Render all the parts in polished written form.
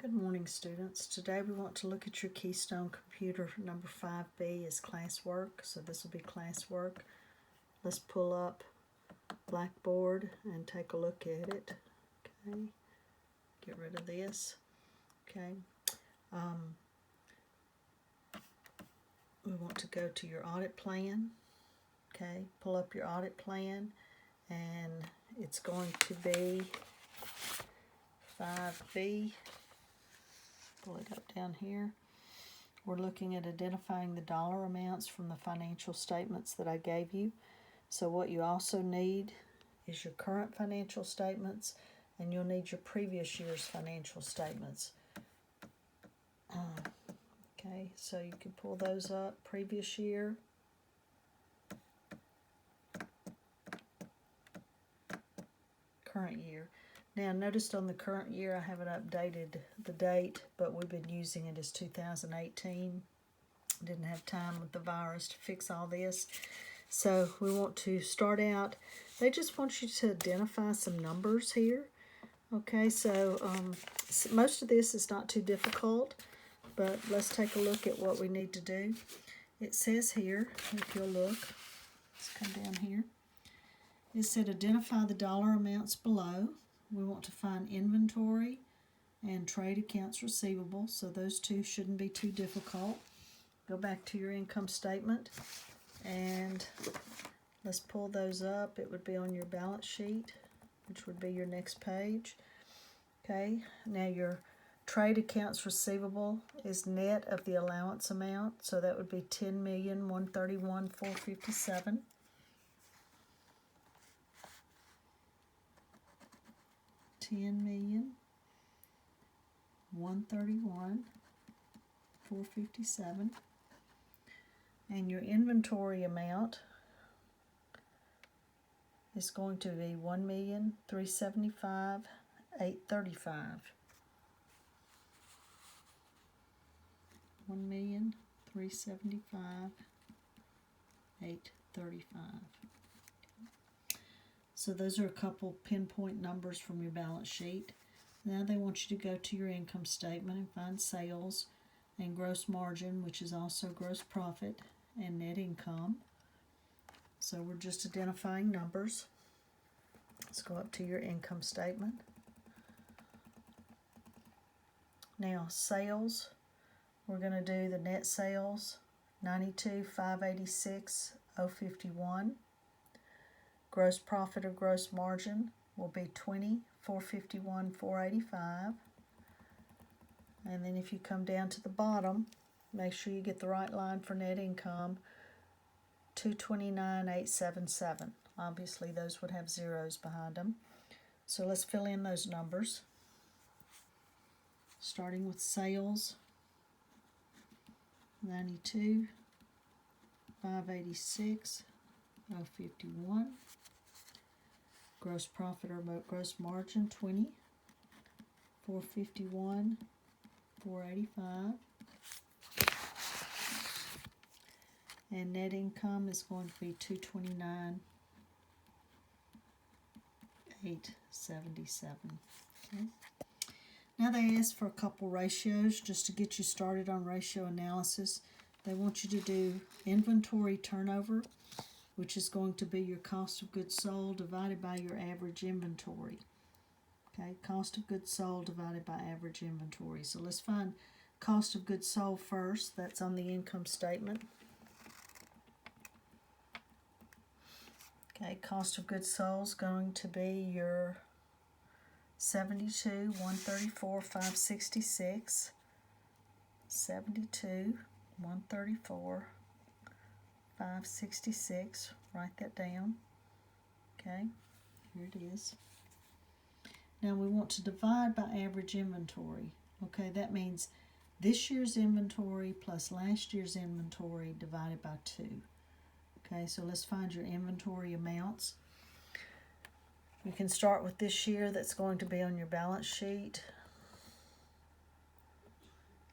Good morning, students. Today we want to look at your Keystone computer number 5B is classwork. So this will be classwork. Let's pull up Blackboard and take a look at it. Okay, get rid of this. Okay, we want to go to your audit plan. Okay, pull up your audit plan, and it's going to be 5B. Pull it up down here. We're looking at identifying the dollar amounts from the financial statements that I gave you. So what you also need is your current financial statements, and you'll need your previous year's financial statements. Okay, so you can pull those up, previous year, current year. Now notice on the current year I haven't updated the date, but we've been using it as 2018. Didn't have time with the virus to fix all this. So we want to start out, they just want you to identify some numbers here. Okay, so most of this is not too difficult, but let's take a look at what we need to do. It says here, if you'll look, let's come down here. It said identify the dollar amounts below. We want to find inventory and trade accounts receivable, so those two shouldn't be too difficult. Go back to your income statement, and let's pull those up. It would be on your balance sheet, which would be your next page. Okay, now your trade accounts receivable is net of the allowance amount, so that would be $10,131,457. $10,131,457, and your inventory amount is going to be $1,375,835. $1,375,835. So those are a couple pinpoint numbers from your balance sheet. Now they want you to go to your income statement and find sales and gross margin, which is also gross profit, and net income. So we're just identifying numbers. Let's go up to your income statement. Now sales, we're going to do the net sales, $92,586,051. Gross profit or gross margin will be $20,451,485. And then if you come down to the bottom, make sure you get the right line for net income, $229,877. Obviously those would have zeros behind them. So let's fill in those numbers. Starting with sales, $92,586,051. Gross profit or gross margin, $20,451,485. And net income is going to be $229,877. Okay. Now they ask for a couple ratios just to get you started on ratio analysis. They want you to do inventory turnover, which is going to be your cost of goods sold divided by your average inventory. Okay, cost of goods sold divided by average inventory. So let's find cost of goods sold first. That's on the income statement. Okay, cost of goods sold is going to be your $72,134,566. $72,134,566. Write that down. Okay, here it is. Now we want to divide by average inventory. Okay, that means this year's inventory plus last year's inventory divided by 2. Okay, so let's find your inventory amounts. You can start with this year, that's going to be on your balance sheet.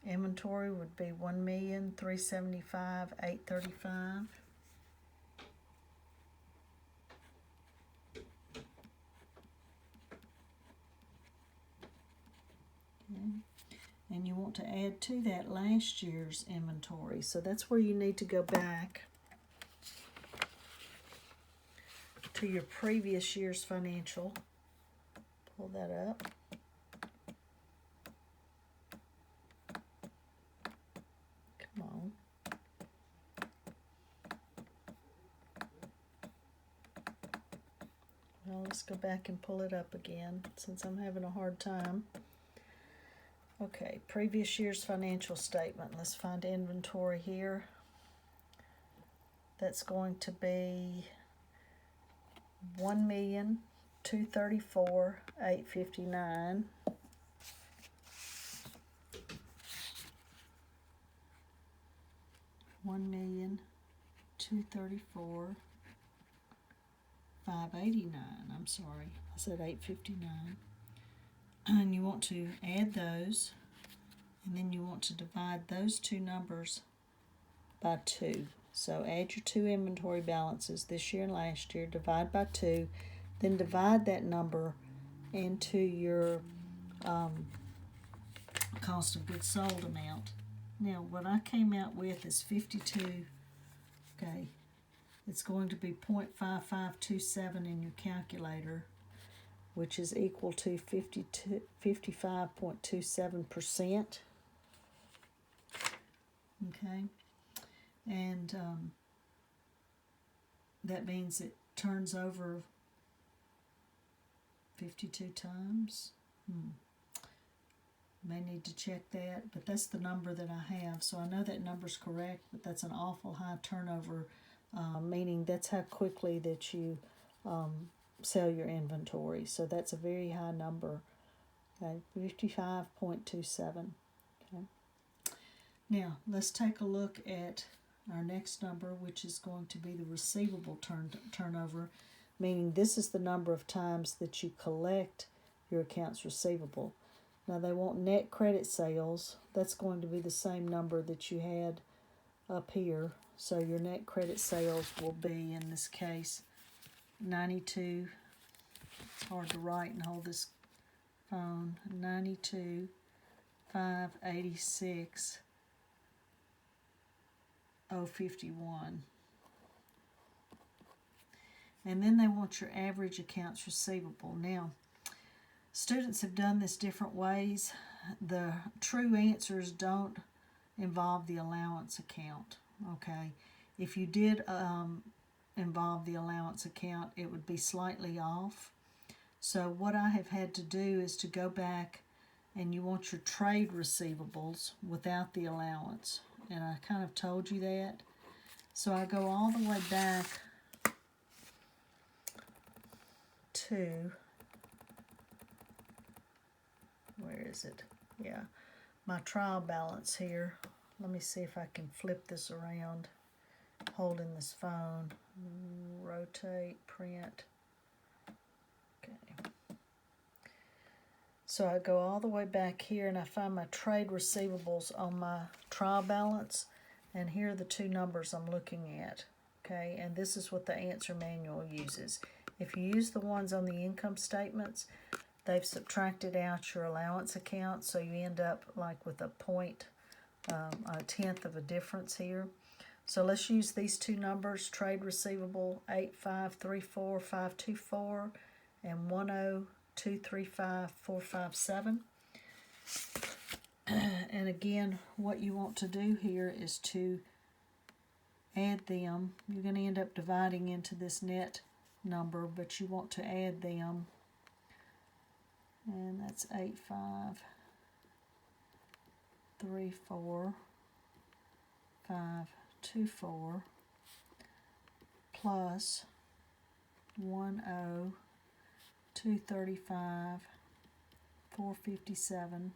Inventory would be $1,375,835. Okay. and you want to add to that last year's inventory. So that's where you need to go back to your previous year's financial. Pull that up. Come on. Well, let's go back and pull it up again since I'm having a hard time. Okay, previous year's financial statement. Let's find inventory here. That's going to be $1,234,859. $1,234,589. I'm sorry, I said 859. And you want to add those, and then you want to divide those two numbers by 2. So add your two inventory balances, this year and last year, divide by 2, then divide that number into your cost of goods sold amount. Now, what I came out with is 52. Okay, it's going to be 0.5527 in your calculator, which is equal to 55.27%. Okay, and that means it turns over 52 times. May need to check that, but that's the number that I have. So I know that number's correct, but that's an awful high turnover, meaning that's how quickly that you sell your inventory. So that's a very high number. Okay, 55.27. Okay. Now let's take a look at our next number, which is going to be the receivable turnover, meaning this is the number of times that you collect your accounts receivable. Now they want net credit sales. That's going to be the same number that you had up here. So your net credit sales will be, in this case, 92. It's hard to write and hold this phone. 92,586,051. And then they want your average accounts receivable. Now, students have done this different ways. The true answers don't involve the allowance account. Okay, if you did involve the allowance account, it would be slightly off. So what I have had to do is to go back, and you want your trade receivables without the allowance. And I kind of told you that. So I go all the way back to, where is it? Yeah, my trial balance here. Let me see if I can flip this around, holding this phone. Rotate, print. Okay. So I go all the way back here and I find my trade receivables on my trial balance, and here are the two numbers I'm looking at. Okay, and this is what the answer manual uses. If you use the ones on the income statements, they've subtracted out your allowance account, so you end up like with a tenth of a difference here. So let's use these two numbers, trade receivable 8534524 and 10235,457. And again, what you want to do here is to add them. You're going to end up dividing into this net number, but you want to add them. And that's 8534524 plus 10235,457.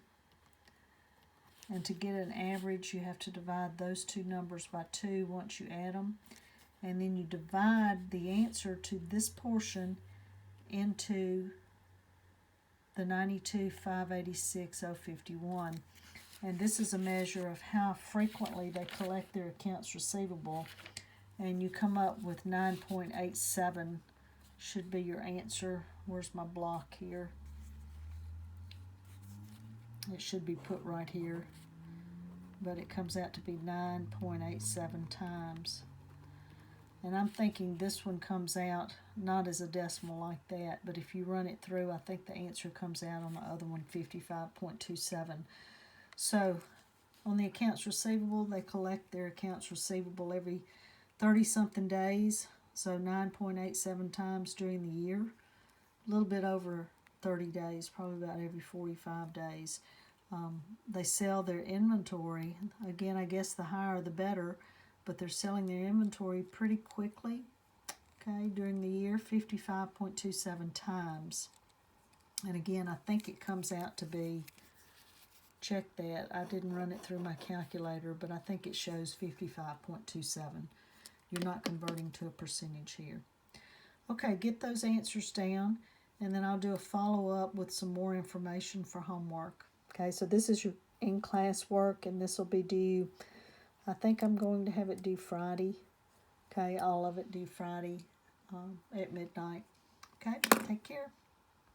And to get an average, you have to divide those two numbers by 2 once you add them. And then you divide the answer to this portion into the 92,586,051. And this is a measure of how frequently they collect their accounts receivable. And you come up with 9.87 should be your answer. Where's my block here? It should be put right here, but it comes out to be 9.87 times. And I'm thinking this one comes out not as a decimal like that, but if you run it through, I think the answer comes out on the other one, 55.27. So on the accounts receivable, they collect their accounts receivable every 30-something days, so 9.87 times during the year. A little bit over 30 days, probably about every 45 days. They sell their inventory. Again, I guess the higher the better, but they're selling their inventory pretty quickly, okay, during the year, 55.27 times. And again, I think it comes out to be, check that, I didn't run it through my calculator, but I think it shows 55.27. You're not converting to a percentage here. Okay, get those answers down, and then I'll do a follow-up with some more information for homework. Okay, so this is your in-class work, and this will be due, I think I'm going to have it due Friday. Okay, all of it due Friday at midnight. Okay, take care.